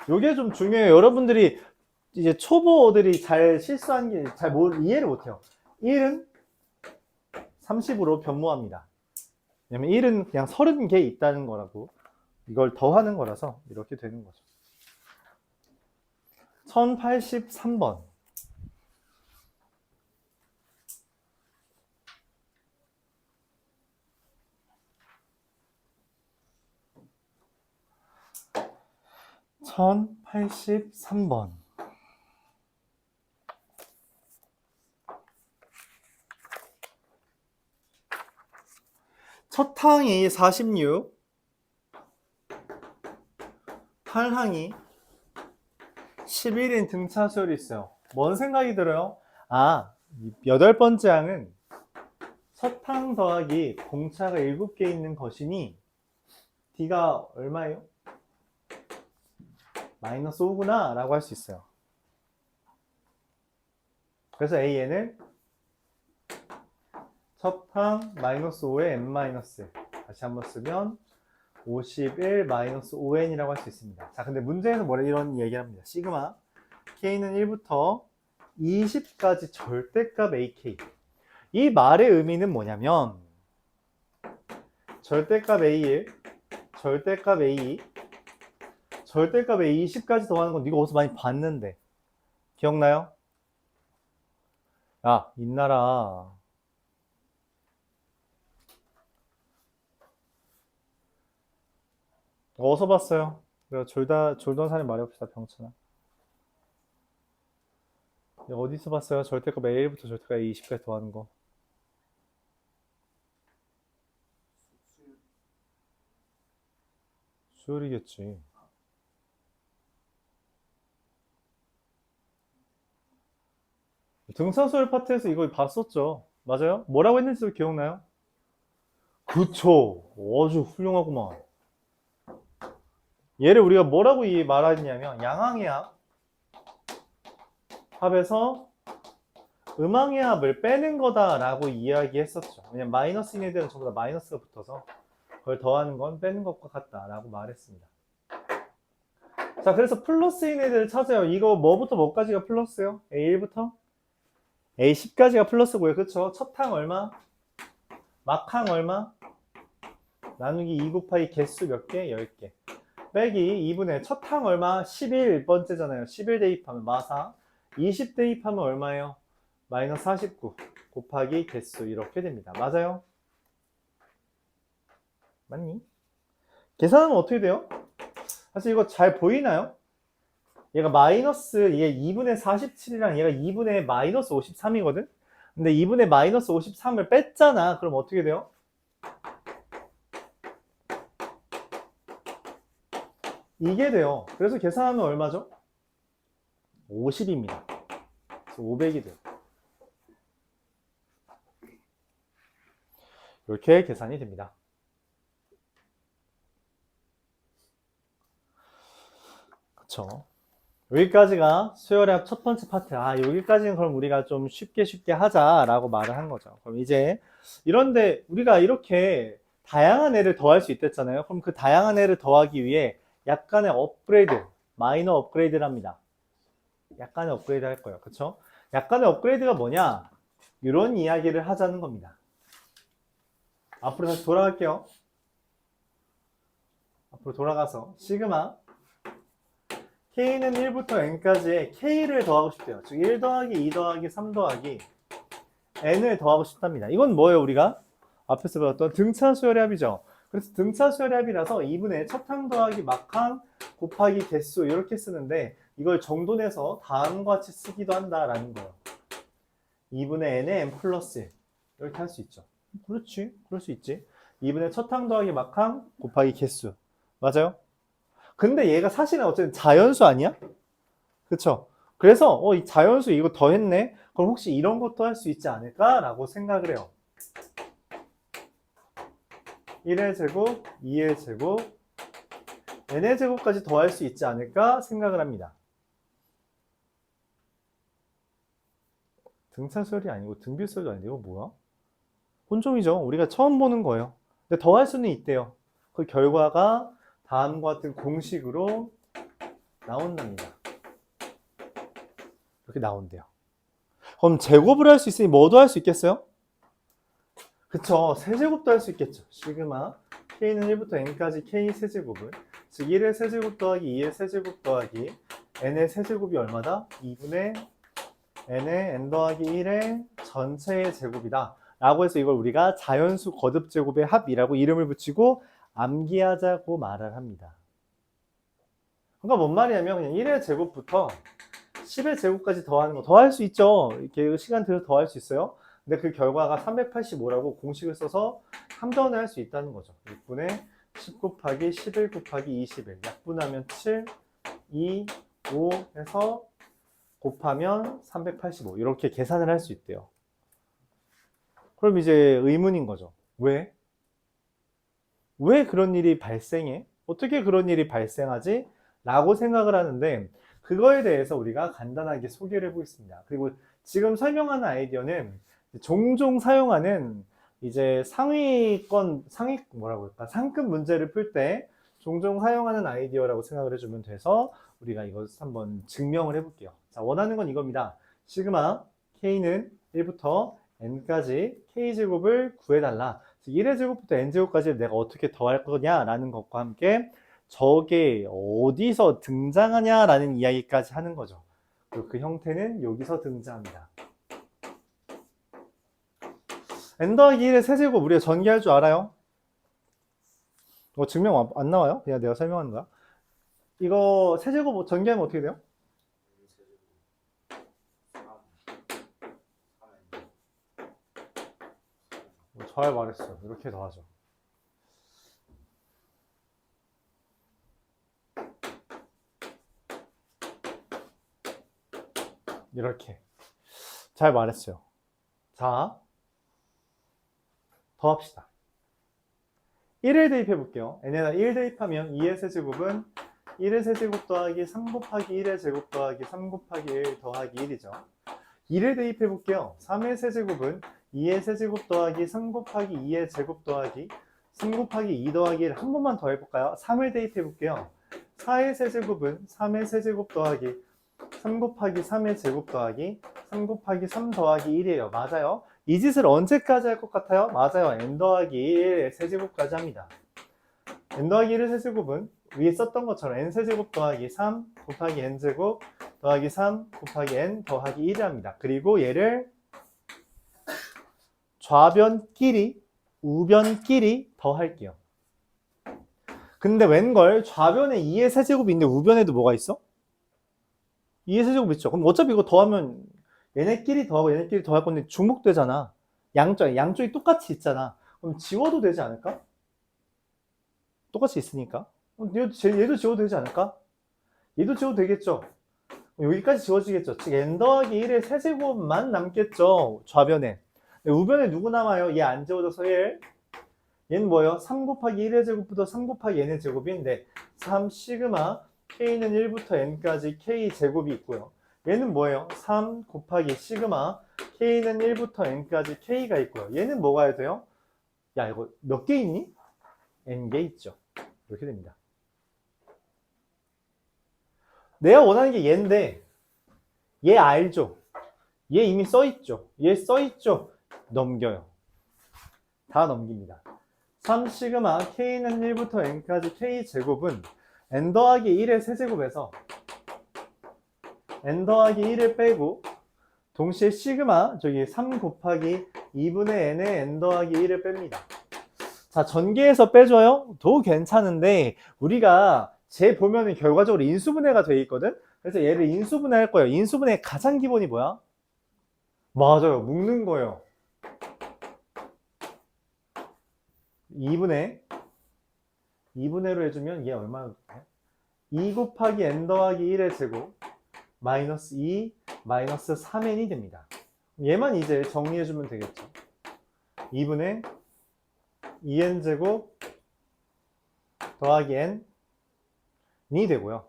A: 이게 좀 중요해요. 여러분들이 이제 초보들이 잘 실수한 게 잘 이해를 못해요. 1은 30으로 변모합니다. 왜냐면 1은 그냥 30개 있다는 거라고 이걸 더하는 거라서 이렇게 되는 거죠. 1083번. (1083번) 첫 항이 46, 8항이 11인 등차 수열이 있어요. 뭔 생각이 들어요? 아, 8번째 항은 첫 항 더하기 공차가 7개 있는 것이니 D가 얼마예요? 마이너스 5구나 라고 할 수 있어요. 그래서 AN을 첫 항 마이너스 5에 N 마이너스, 다시 한번 쓰면 51 마이너스 5N이라고 할 수 있습니다. 자, 근데 문제에서 이런 얘기를 합니다. 시그마 K는 1부터 20까지 절대값 AK. 이 말의 의미는 뭐냐면 절대값 A1, 절대값 A2, 절대값 A20까지 더하는 건 네가 어디서 많이 봤는데 기억나요? 야, 인나라. 어디서 봤어요? 내가 졸던산에 말해봅시다, 병천아. 어디서 봤어요? 절대값 A1부터 절대값 A20까지 더하는 거. 수열이겠지. 등차수열 파트에서 이거 봤었죠. 맞아요? 뭐라고 했는지도 기억나요? 그쵸. 아주 훌륭하구만. 얘를 우리가 뭐라고 말하냐면 양항의 합 합에서 음항의 합을 빼는 거다라고 이야기했었죠. 왜냐면 마이너스인 애들은 전부 다 마이너스가 붙어서 그걸 더하는 건 빼는 것과 같다라고 말했습니다. 자, 그래서 플러스인 애들을 찾아요. 이거 뭐부터 뭐까지가 플러스요? A1부터 A10까지가 플러스고요. 그쵸? 첫 항 얼마? 막항 얼마? 나누기 2 곱하기 개수 몇 개? 10개. 빼기 2분의 첫 항 얼마? 11번째잖아요. 11 대입하면 마사. 20 대입하면 얼마예요? 마이너스 49 곱하기 개수 이렇게 됩니다. 맞아요? 맞니? 계산하면 어떻게 돼요? 사실 이거 잘 보이나요? 얘가 마이너스 얘 2분의 47이랑 얘가 2분의 마이너스 53이거든? 근데 2분의 마이너스 53을 뺐잖아. 그럼 어떻게 돼요? 이게 돼요. 그래서 계산하면 얼마죠? 50입니다. 그래서 500이 돼요. 이렇게 계산이 됩니다. 그쵸? 여기까지가 수열의 합 첫 번째 파트. 아, 여기까지는 그럼 우리가 좀 쉽게 하자라고 말을 한 거죠. 그럼 이제 이런데 우리가 이렇게 다양한 애를 더할 수 있댔잖아요. 그럼 그 다양한 애를 더하기 위해 약간의 업그레이드, 마이너 업그레이드랍니다. 약간의 업그레이드 할 거예요. 그쵸? 약간의 업그레이드가 뭐냐? 이런 이야기를 하자는 겁니다. 앞으로 다시 돌아갈게요. 앞으로 돌아가서 시그마 K는 1부터 N까지의 K를 더하고 싶대요. 즉 1 더하기 2 더하기 3 더하기 N을 더하고 싶답니다. 이건 뭐예요? 우리가 앞에서 배웠던 등차 수열의 합이죠. 그래서 등차 수열의 합이라서 2분의 첫항 더하기 막항 곱하기 개수 이렇게 쓰는데 이걸 정돈해서 다음과 같이 쓰기도 한다라는 거예요. 2분의 N에 N 플러스 1 이렇게 할 수 있죠. 그렇지. 그럴 수 있지. 2분의 첫항 더하기 막항 곱하기 개수. 맞아요? 근데 얘가 사실은 어쨌든 자연수 아니야? 그쵸? 그래서 이 자연수 이거 더했네? 그럼 혹시 이런 것도 할 수 있지 않을까라고 생각을 해요. 1의 제곱, 2의 제곱, n의 제곱까지 더할 수 있지 않을까 생각을 합니다. 등차수열이 아니고 등비수열도 아닌데 이거 뭐야? 혼종이죠. 우리가 처음 보는 거예요. 근데 더할 수는 있대요. 그 결과가 다음과 같은 공식으로 나온답니다. 이렇게 나온대요. 그럼 제곱을 할 수 있으니 뭐도 할 수 있겠어요? 그쵸. 세제곱도 할 수 있겠죠. 시그마 k는 1부터 n까지 k 세제곱을, 즉 1의 세제곱 더하기 2의 세제곱 더하기 n의 세제곱이 얼마다? 2분의 n의 n 더하기 1의 전체의 제곱이다 라고 해서 이걸 우리가 자연수 거듭제곱의 합이라고 이름을 붙이고 암기하자고 말을 합니다. 그러니까 뭔 말이냐면 그냥 1의 제곱부터 10의 제곱까지 더하는 거 더할 수 있죠. 이렇게 시간 들여서 더할 수 있어요. 근데 그 결과가 385라고 공식을 써서 함정을 할 수 있다는 거죠. 6분의 10 곱하기 11 곱하기 21 약분하면 7, 2, 5 해서 곱하면 385 이렇게 계산을 할 수 있대요. 그럼 이제 의문인 거죠. 왜? 왜 그런 일이 발생해? 어떻게 그런 일이 발생하지? 라고 생각을 하는데 그거에 대해서 우리가 간단하게 소개를 해보겠습니다. 그리고 지금 설명하는 아이디어는 종종 사용하는 이제 상급 문제를 풀 때 종종 사용하는 아이디어라고 생각을 해주면 돼서 우리가 이것을 한번 증명을 해볼게요. 자, 원하는 건 이겁니다. 시그마 k는 1부터 n까지 k제곱을 구해달라. 1의 제곱부터 n제곱까지 내가 어떻게 더할 거냐라는 것과 함께 저게 어디서 등장하냐라는 이야기까지 하는 거죠. 그리고 그 형태는 여기서 등장합니다. n 더하기 1의 세제곱 우리가 전개할 줄 알아요? 이거 증명 안 나와요? 그냥 내가 설명하는 거야. 이거 세제곱 전개하면 어떻게 돼요? 잘 말했어요. 이렇게 더하죠. 이렇게. 잘 말했어요. 자, 더합시다. 1을 대입해 볼게요. n에다 1 대입하면 2의 세제곱은 1의 세제곱 더하기 3 곱하기 1의 제곱 더하기 3 곱하기 1 더하기 1이죠. 2를 대입해 볼게요. 3의 세제곱은 2의 세제곱 더하기 3 곱하기 2의 제곱 더하기 3 곱하기 2 더하기 1 한 번만 더 해볼까요? 3을 대입해 볼게요. 4의 세제곱은 3의 세제곱 더하기 3 곱하기 3의 제곱 더하기 3 곱하기 3 더하기 1이에요. 맞아요. 이 짓을 언제까지 할 것 같아요? 맞아요. n 더하기 1의 세제곱까지 합니다. n 더하기 1의 세제곱은 위에 썼던 것처럼 n 세제곱 더하기 3 곱하기 n 제곱 더하기 3 곱하기 n 더하기 1을 합니다. 그리고 얘를 좌변끼리 우변끼리 더할게요. 근데 웬걸 좌변에 2의 세제곱이 있는데 우변에도 뭐가 있어? 2의 세제곱 있죠. 그럼 어차피 이거 더하면 얘네끼리 더하고 얘네끼리 더할 건데 중복되잖아. 양쪽이 똑같이 있잖아. 그럼 지워도 되지 않을까? 똑같이 있으니까. 얘도 지워도 되지 않을까? 얘도 지워도 되겠죠. 여기까지 지워지겠죠. 즉 n 더하기 1의 세제곱만 남겠죠. 좌변에. 우변에 누구 남아요? 얘 안 지워져서 1. 얘는 뭐예요? 3 곱하기 1의 제곱부터 3 곱하기 n의 제곱인데 3 시그마 k는 1부터 n까지 k 제곱이 있고요. 얘는 뭐예요? 3 곱하기 시그마 k는 1부터 n까지 k가 있고요. 얘는 뭐가 해야 돼요? 야, 이거 몇 개 있니? n개 있죠. 이렇게 됩니다. 내가 원하는 게 얘인데 얘 알죠? 얘 이미 써있죠? 얘 써있죠? 넘겨요. 다 넘깁니다. 3 시그마 k는 1부터 n까지 k제곱은 n 더하기 1의 세제곱에서 n 더하기 1을 빼고 동시에 시그마 저기 3 곱하기 2분의 n의 n 더하기 1을 뺍니다. 자, 전개해서 빼줘요? 도 괜찮은데 우리가 쟤 보면은 결과적으로 인수분해가 돼 있거든? 그래서 얘를 인수분해 할 거예요. 인수분해 가장 기본이 뭐야? 맞아요. 묶는 거예요. 2분의로 해주면 얘 얼마나 돼? 2 곱하기 n 더하기 1의 제곱 마이너스 2 마이너스 3n이 됩니다. 얘만 이제 정리해주면 되겠죠. 2분의 2n 제곱 더하기 n이 되고요.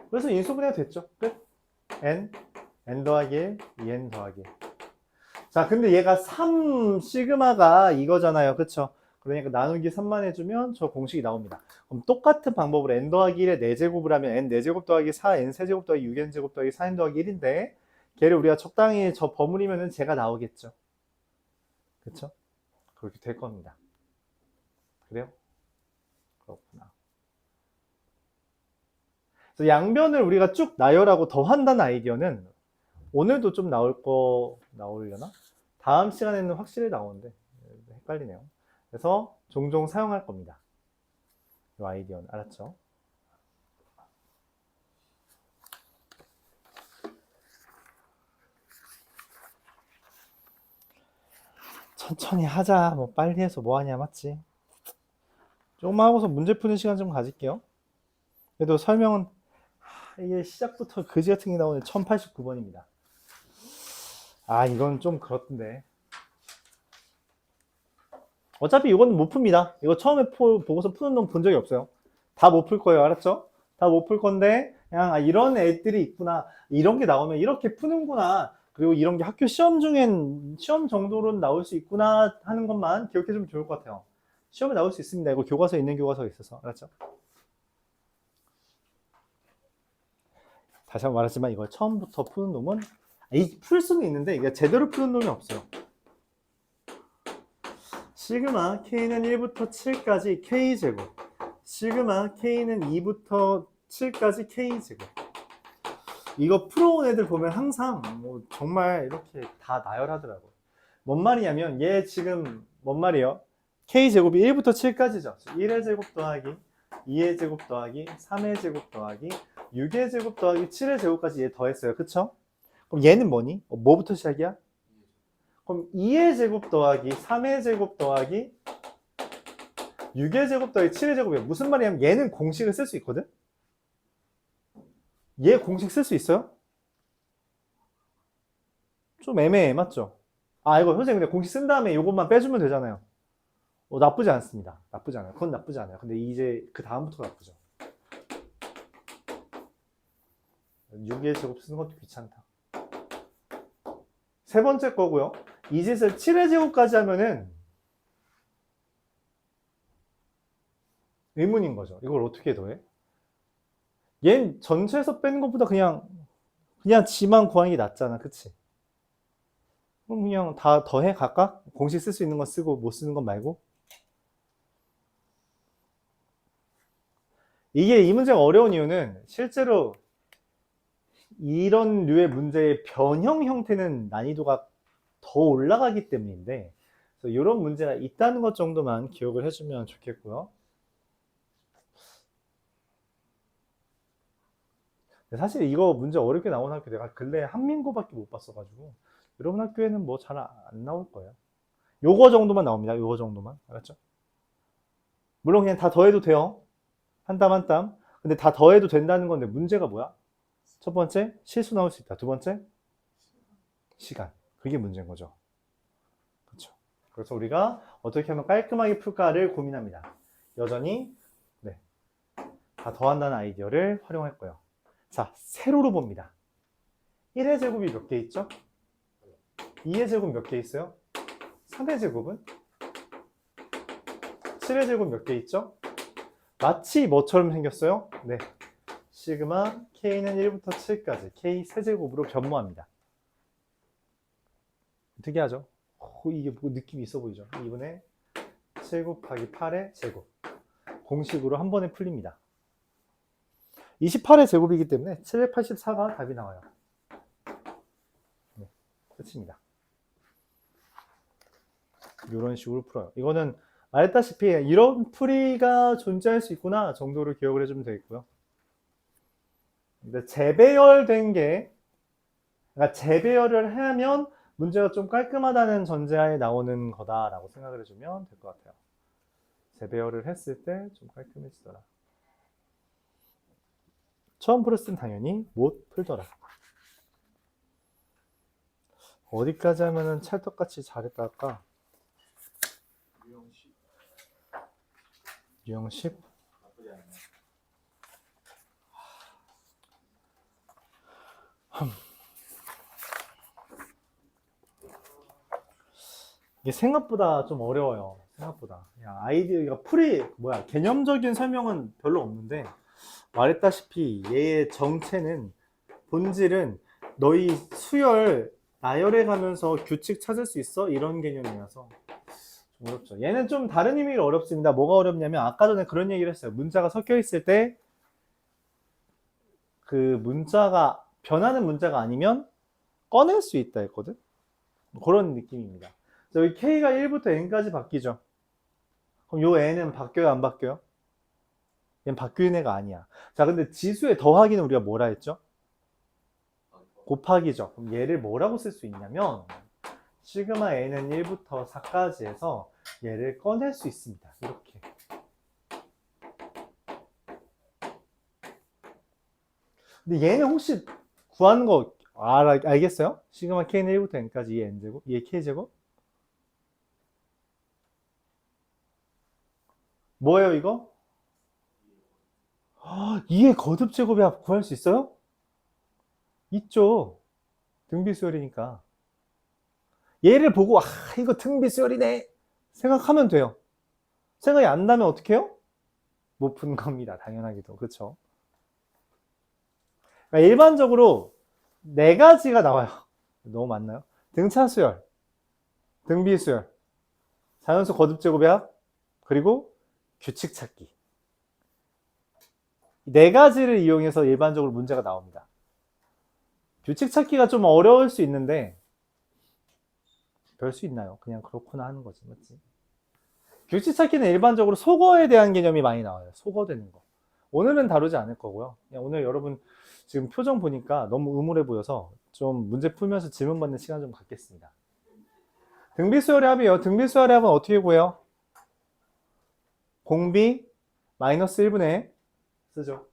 A: 그래서 인수분해가 됐죠. 끝. n 더하기 1, 2n 더하기 1. 자, 근데 얘가 3 시그마가 이거잖아요. 그쵸? 그러니까 나누기 3만 해주면 저 공식이 나옵니다. 그럼 똑같은 방법으로 n 더하기 1의 4제곱을 하면 n 4제곱 더하기 4, n 세제곱 더하기 6n 제곱 더하기 4n 더하기 1인데 걔를 우리가 적당히 저 버무리면은 제가 나오겠죠. 그쵸? 그렇게 될 겁니다. 그래요? 그렇구나. 그래서 양변을 우리가 쭉 나열하고 더한다는 아이디어는 오늘도 좀 나오려나? 다음 시간에는 확실히 나오는데 헷갈리네요. 그래서 종종 사용할 겁니다. 이 아이디어는 알았죠? 천천히 하자. 뭐 빨리 해서 뭐 하냐, 맞지? 조금만 하고서 문제 푸는 시간 좀 가질게요. 그래도 설명은 이게 시작부터 그지 같은 게 나오는 1089번입니다. 아, 이건 좀 그렇던데. 어차피 이건 못 풉니다. 이거 처음에 보고서 푸는 놈 본 적이 없어요. 다 못 풀 거예요. 알았죠? 다 못 풀 건데 그냥 아, 이런 애들이 있구나. 이런 게 나오면 이렇게 푸는구나. 그리고 이런 게 학교 시험 중엔 시험 정도로는 나올 수 있구나 하는 것만 기억해 주면 좋을 것 같아요. 시험에 나올 수 있습니다. 이거 교과서에 있는 교과서가 있어서. 알았죠? 다시 한번 말하지만 이걸 처음부터 푸는 놈은 풀 수는 있는데 이게 제대로 푸는 놈이 없어요. 시그마 K는 1부터 7까지 K제곱, 시그마 K는 2부터 7까지 K제곱. 이거 풀어온 애들 보면 항상 뭐 정말 이렇게 다 나열하더라고요. 뭔 말이냐면 얘 지금 뭔 말이에요? K제곱이 1부터 7까지죠. 1의 제곱 더하기 2의 제곱 더하기 3의 제곱 더하기 6의 제곱 더하기 7의 제곱까지 얘 더했어요. 그쵸? 그럼 얘는 뭐니? 뭐부터 시작이야? 그럼 2의 제곱 더하기 3의 제곱 더하기 6의 제곱 더하기 7의 제곱이야. 무슨 말이냐면 얘는 공식을 쓸 수 있거든? 얘 공식 쓸 수 있어요? 좀 애매해, 맞죠? 아, 이거 선생님 근데 공식 쓴 다음에 이것만 빼주면 되잖아요. 나쁘지 않습니다. 나쁘지 않아요. 그건 나쁘지 않아요. 근데 이제 그 다음부터 나쁘죠. 6의 제곱 쓰는 것도 귀찮다. 세 번째 거고요. 이 짓을 7의 제곱까지 하면은 의문인 거죠. 이걸 어떻게 더해? 얜 전체에서 빼는 것보다 그냥 지만 구하는 게 낫잖아. 그치? 그럼 그냥 다 더해 각각? 공식 쓸 수 있는 거 쓰고 못 쓰는 건 말고? 이게 이 문제가 어려운 이유는 실제로 이런 류의 문제의 변형 형태는 난이도가 더 올라가기 때문인데 그래서 이런 문제가 있다는 것 정도만 기억을 해주면 좋겠고요. 사실 이거 문제 어렵게 나온 학교 내가 근래에 한민고밖에 못 봤어가지고 여러분 학교에는 뭐 잘 안 나올 거예요. 요거 정도만 나옵니다. 요거 정도만. 알았죠? 물론 그냥 다 더해도 돼요. 한 땀 한 땀. 근데 다 더해도 된다는 건데 문제가 뭐야? 첫 번째, 실수 나올 수 있다. 두 번째, 시간. 그게 문제인 거죠. 그렇죠. 그래서 우리가 어떻게 하면 깔끔하게 풀까를 고민합니다. 여전히 네, 다 더한다는 아이디어를 활용할 거예요. 자, 세로로 봅니다. 1의 제곱이 몇 개 있죠? 2의 제곱 몇 개 있어요? 3의 제곱은? 7의 제곱 몇 개 있죠? 마치 뭐처럼 생겼어요? 네. 시그마 K는 1부터 7까지 K 세제곱으로 변모합니다. 특이하죠? 이게 뭐 느낌이 있어 보이죠? 2분의 7 곱하기 8의 제곱. 공식으로 한 번에 풀립니다. 28의 제곱이기 때문에 784가 답이 나와요. 네, 끝입니다. 이런 식으로 풀어요. 이거는 말했다시피 이런 풀이가 존재할 수 있구나 정도로 기억을 해주면 되겠고요. 근데 재배열된 게, 그러니까 재배열을 하면 문제가 좀 깔끔하다는 전제하에 나오는 거다라고 생각을 해주면 될 것 같아요. 재배열을 했을 때 좀 깔끔해지더라. 처음 풀었을 땐 당연히 못 풀더라. 어디까지 하면은 찰떡같이 잘했다 할까? 유형 10. 이게 생각보다 좀 어려워요. 생각보다. 야, 아이디어가 개념적인 설명은 별로 없는데, 말했다시피 얘의 정체는, 본질은 너희 수열, 나열해 가면서 규칙 찾을 수 있어? 이런 개념이라서 좀 어렵죠. 얘는 좀 다른 의미로 어렵습니다. 뭐가 어렵냐면, 아까 전에 그런 얘기를 했어요. 문자가 섞여 있을 때, 그 문자가, 변하는 문자가 아니면 꺼낼 수 있다 했거든? 그런 느낌입니다. 여기 K가 1부터 N까지 바뀌죠. 그럼 요 N은 바뀌어요, 안 바뀌어요? 얘는 바뀌는 애가 아니야. 자, 근데 지수의 더하기는 우리가 뭐라 했죠? 곱하기죠. 그럼 얘를 뭐라고 쓸 수 있냐면, 시그마 N은 1부터 4까지 해서 얘를 꺼낼 수 있습니다. 이렇게. 근데 얘는 혹시 구하는 거 알겠어요? 시그마 K는 1부터 N까지 2의 N제곱, 2의 K제곱? 뭐예요, 이거? 2의 거듭제곱이 구할 수 있어요? 있죠. 등비수열이니까. 얘를 보고, 이거 등비수열이네. 생각하면 돼요. 생각이 안 나면 어떻게 해요? 못 푼 겁니다. 당연하게도. 그쵸? 그러니까 일반적으로 네 가지가 나와요. 너무 많나요? 등차수열, 등비수열, 자연수 거듭제곱의 그리고 규칙 찾기. 네 가지를 이용해서 일반적으로 문제가 나옵니다. 규칙 찾기가 좀 어려울 수 있는데 별 수 있나요? 그냥 그렇구나 하는 거지, 맞지? 규칙 찾기는 일반적으로 속어에 대한 개념이 많이 나와요. 속어되는 거. 오늘은 다루지 않을 거고요. 그냥 오늘 여러분 지금 표정 보니까 너무 음울해 보여서 좀 문제 풀면서 질문 받는 시간 좀 갖겠습니다. 등비수열의 합이요. 등비수열의 합은 어떻게 구해요? 공비 마이너스 1분의 쓰죠.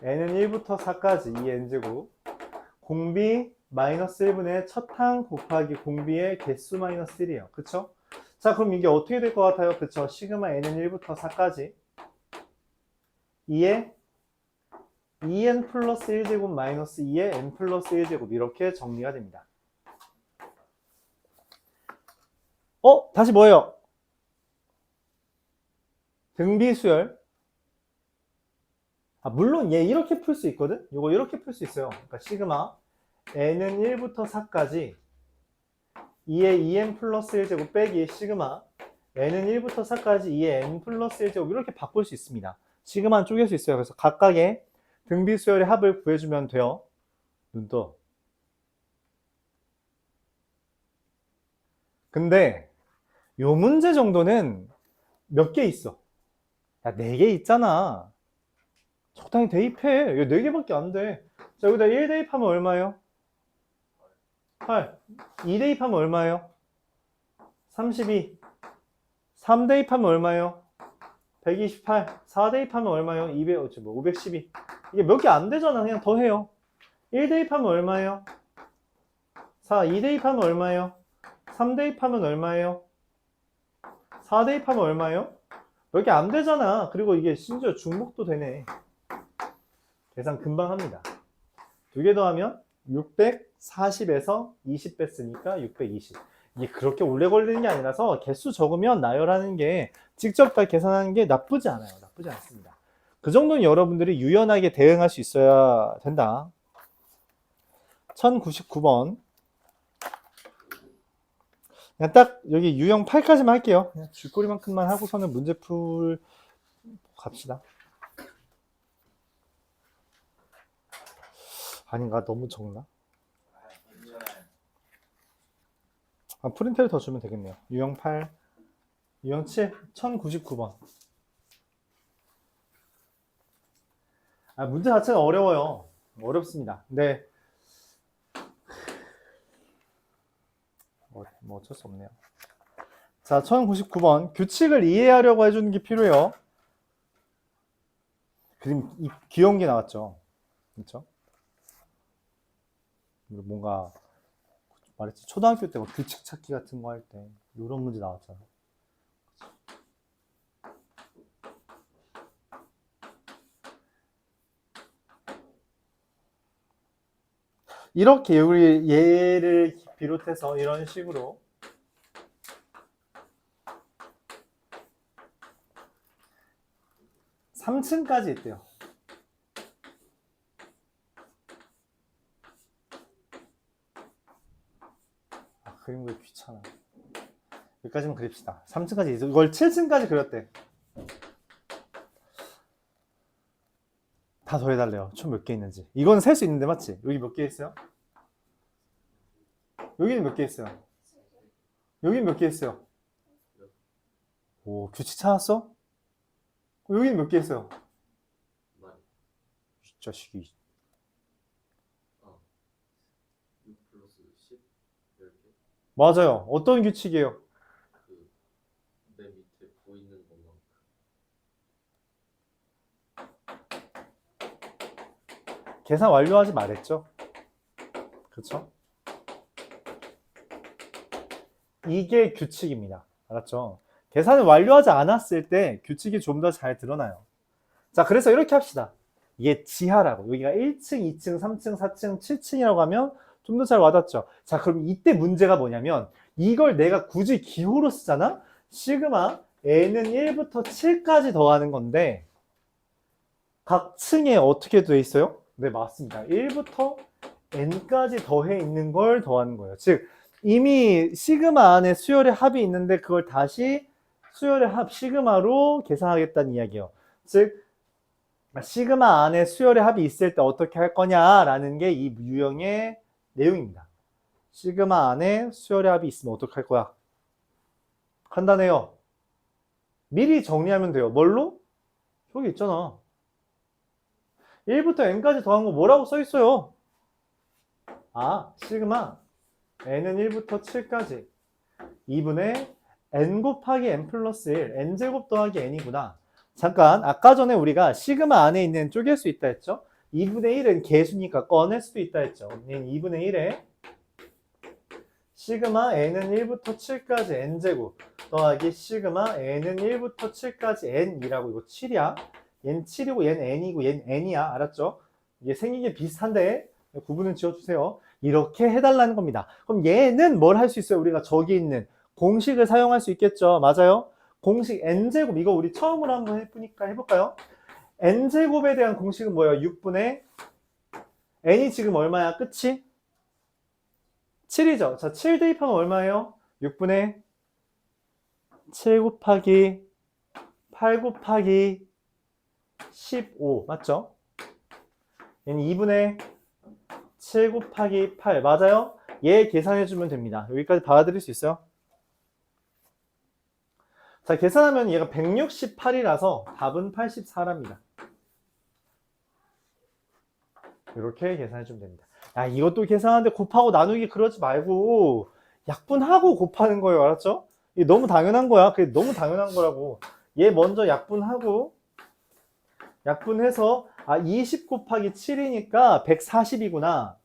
A: n은 1부터 4까지 2n제곱 공비 마이너스 1분의 첫 항 곱하기 공비의 개수 마이너스 1이에요. 그쵸? 자, 그럼 이게 어떻게 될 것 같아요? 그쵸? 시그마 n은 1부터 4까지 2의 2n 플러스 1제곱 마이너스 2의 n 플러스 1제곱 이렇게 정리가 됩니다. 다시 뭐예요? 등비수열. 물론 얘 이렇게 풀 수 있거든? 요거 이렇게 풀 수 있어요. 그러니까 시그마 n은 1부터 4까지 2의 2n 플러스 1제곱 빼기 시그마 n은 1부터 4까지 2의 n 플러스 1제곱 이렇게 바꿀 수 있습니다. 시그마는 쪼갤 수 있어요. 그래서 각각의 등비수열의 합을 구해주면 돼요. 눈 떠. 근데 요 문제 정도는 몇 개 있어. 야, 4개 있잖아. 적당히 대입해. 이거 4개밖에 안 돼. 자, 여기다 1 대입하면 얼마예요? 8. 2 대입하면 얼마예요? 32. 3 대입하면 얼마예요? 128. 4 대입하면 얼마예요? 512. 이게 몇 개 안 되잖아. 그냥 더 해요. 1 대입하면 얼마예요? 4. 2 대입하면 얼마예요? 3 대입하면 얼마예요? 4 대입하면 얼마예요? 몇 개 안 되잖아. 그리고 이게 심지어 중복도 되네. 계산 금방 합니다. 2개 더하면 640에서 20 뺐으니까 620. 이게 그렇게 오래 걸리는 게 아니라서 개수 적으면 나열하는 게 직접 다 계산하는 게 나쁘지 않아요. 나쁘지 않습니다. 그 정도는 여러분들이 유연하게 대응할 수 있어야 된다. 1099번. 그냥 딱 여기 유형 8까지만 할게요. 그냥 쥐꼬리만큼만 하고서는 문제 풀 갑시다. 아닌가? 너무 적나? 프린트를 더 주면 되겠네요. 유형 8, 유형 7, 1099번. 문제 자체가 어려워요. 어렵습니다. 근데 뭐 어쩔 수 없네요. 자, 1099번. 규칙을 이해하려고 해주는 게 필요해요. 그림 귀여운 게 나왔죠. 그렇죠? 뭔가 말했지 초등학교 때 뭐 규칙 찾기 같은 거 할 때 이런 문제 나왔잖아. 이렇게 우리 얘를 비롯해서 이런 식으로 3층까지 있대요. 그림 그리기 귀찮아. 여기까지만 그립시다. 3층까지 있어. 이걸 7층까지 그렸대. 다 더해달래요. 총 몇 개 있는지. 이건 셀 수 있는데 맞지? 여기 몇 개 있어요? 여기는 몇 개 있어요? 여기는 몇 개 있어요? 오, 규칙 찾았어? 여기는 몇 개 있어요? 이 자식이.
B: 6 플러스 10 10개?
A: 맞아요. 어떤 규칙이에요?
B: 내 밑에 보이는 것만큼.
A: 계산 완료하지 말랬죠? 그쵸? 이게 규칙입니다. 알았죠? 계산을 완료하지 않았을 때 규칙이 좀 더 잘 드러나요. 자, 그래서 이렇게 합시다. 이게 지하라고. 여기가 1층, 2층, 3층, 4층, 7층이라고 하면 좀 더 잘 와닿죠. 자, 그럼 이때 문제가 뭐냐면 이걸 내가 굳이 기호로 쓰잖아? 시그마 n은 1부터 7까지 더하는 건데 각 층에 어떻게 돼 있어요? 네, 맞습니다. 1부터 n까지 더해 있는 걸 더하는 거예요. 즉 이미 시그마 안에 수열의 합이 있는데 그걸 다시 수열의 합 시그마로 계산하겠다는 이야기예요. 즉 시그마 안에 수열의 합이 있을 때 어떻게 할 거냐라는 게 이 유형의 내용입니다. 시그마 안에 수열의 합이 있으면 어떻게 할 거야? 간단해요. 미리 정리하면 돼요. 뭘로? 저기 있잖아. 1부터 n까지 더한 거 뭐라고 써 있어요? 아, 시그마 n은 1부터 7까지 2분의 n 곱하기 n 플러스 1 n제곱 더하기 n이구나. 잠깐 아까 전에 우리가 시그마 안에 있는 쪼갤 수 있다 했죠? 2분의 1은 개수니까 꺼낼 수도 있다 했죠. 2분의 1에 시그마 n은 1부터 7까지 n제곱 더하기 시그마 n은 1부터 7까지 n이라고. 이거 7이야. 얘는 7이고 얘는 n이고 얘는 n이야. 알았죠? 이게 생긴 게 비슷한데 구분은 지어주세요. 이렇게 해달라는 겁니다. 그럼 얘는 뭘 할 수 있어요? 우리가 저기 있는 공식을 사용할 수 있겠죠. 맞아요? 공식 n제곱, 이거 우리 처음으로 한번 해보니까 해볼까요? n제곱에 대한 공식은 뭐예요? 6분의 n이 지금 얼마야? 끝이? 7이죠. 자, 7 대입하면 얼마예요? 6분의 7 곱하기 8 곱하기 15 맞죠? 얘는 2분의 7 곱하기 8 맞아요? 얘 계산해주면 됩니다. 여기까지 받아들일 수 있어요? 자, 계산하면 얘가 168이라서 답은 84랍니다. 이렇게 계산해주면 됩니다. 야, 이것도 계산하는데 곱하고 나누기 그러지 말고 약분하고 곱하는 거예요. 알았죠? 이게 너무 당연한 거야. 그게 너무 당연한 거라고. 얘 먼저 약분하고 약분해서 20 곱하기 7이니까 140이구나.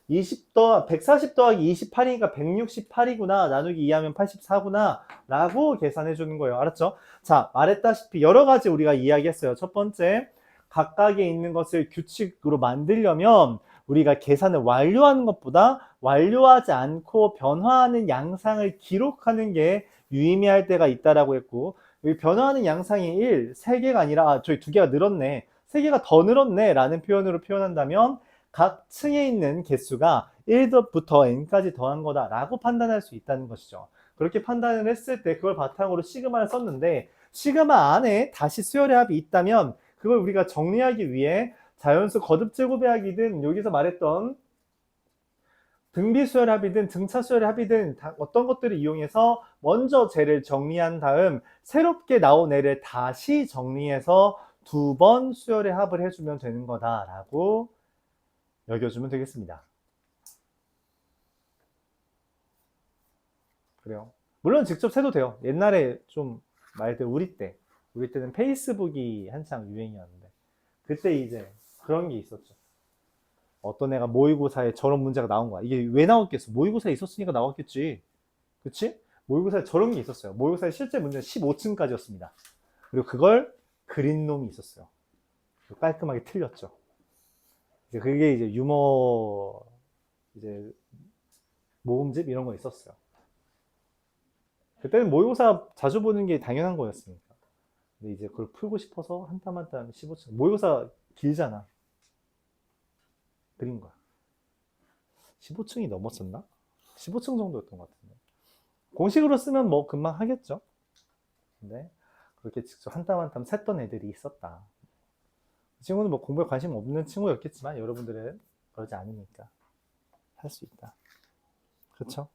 A: 140 더하기 28이니까 168이구나. 나누기 2하면 84구나. 라고 계산해 주는 거예요. 알았죠? 자, 말했다시피 여러 가지 우리가 이야기했어요. 첫 번째, 각각에 있는 것을 규칙으로 만들려면 우리가 계산을 완료하는 것보다 완료하지 않고 변화하는 양상을 기록하는 게 유의미할 때가 있다라고 했고, 여기 변화하는 양상이 1, 3개가 아니라 저희 2개가 늘었네. 3개가 더 늘었네. 라는 표현으로 표현한다면 각 층에 있는 개수가 1부터 n까지 더한 거다라고 판단할 수 있다는 것이죠. 그렇게 판단을 했을 때 그걸 바탕으로 시그마를 썼는데 시그마 안에 다시 수열의 합이 있다면 그걸 우리가 정리하기 위해 자연수 거듭 제곱의 여기서 말했던 등비 수열의 합이든 등차 수열의 합이든 어떤 것들을 이용해서 먼저 쟤를 정리한 다음 새롭게 나온 애를 다시 정리해서 2번 수열의 합을 해주면 되는 거다라고 여겨주면 되겠습니다. 그래요. 물론 직접 세도 돼요. 옛날에 좀 말때 우리 때는 페이스북이 한창 유행이었는데 그때 이제 그런 게 있었죠. 어떤 애가 모의고사에 저런 문제가 나온 거야. 이게 왜 나왔겠어? 모의고사에 있었으니까 나왔겠지. 그치? 모의고사에 저런 게 있었어요. 모의고사의 실제 문제는 15층까지였습니다. 그리고 그걸 그린 놈이 있었어요. 깔끔하게 틀렸죠. 그게 이제 유머 이제 모음집 이런 거 있었어요. 그때는 모의고사 자주 보는 게 당연한 거였으니까. 근데 이제 그걸 풀고 싶어서 한 땀 한 땀 15층. 모의고사 길잖아. 그린 거야. 15층이 넘었었나? 15층 정도였던 것 같은데. 공식으로 쓰면 뭐 금방 하겠죠. 근데 그렇게 직접 한 땀 한 땀 샜던 애들이 있었다. 이 친구는 뭐 공부에 관심 없는 친구였겠지만 여러분들은 그러지 않으니까 할 수 있다. 그렇죠?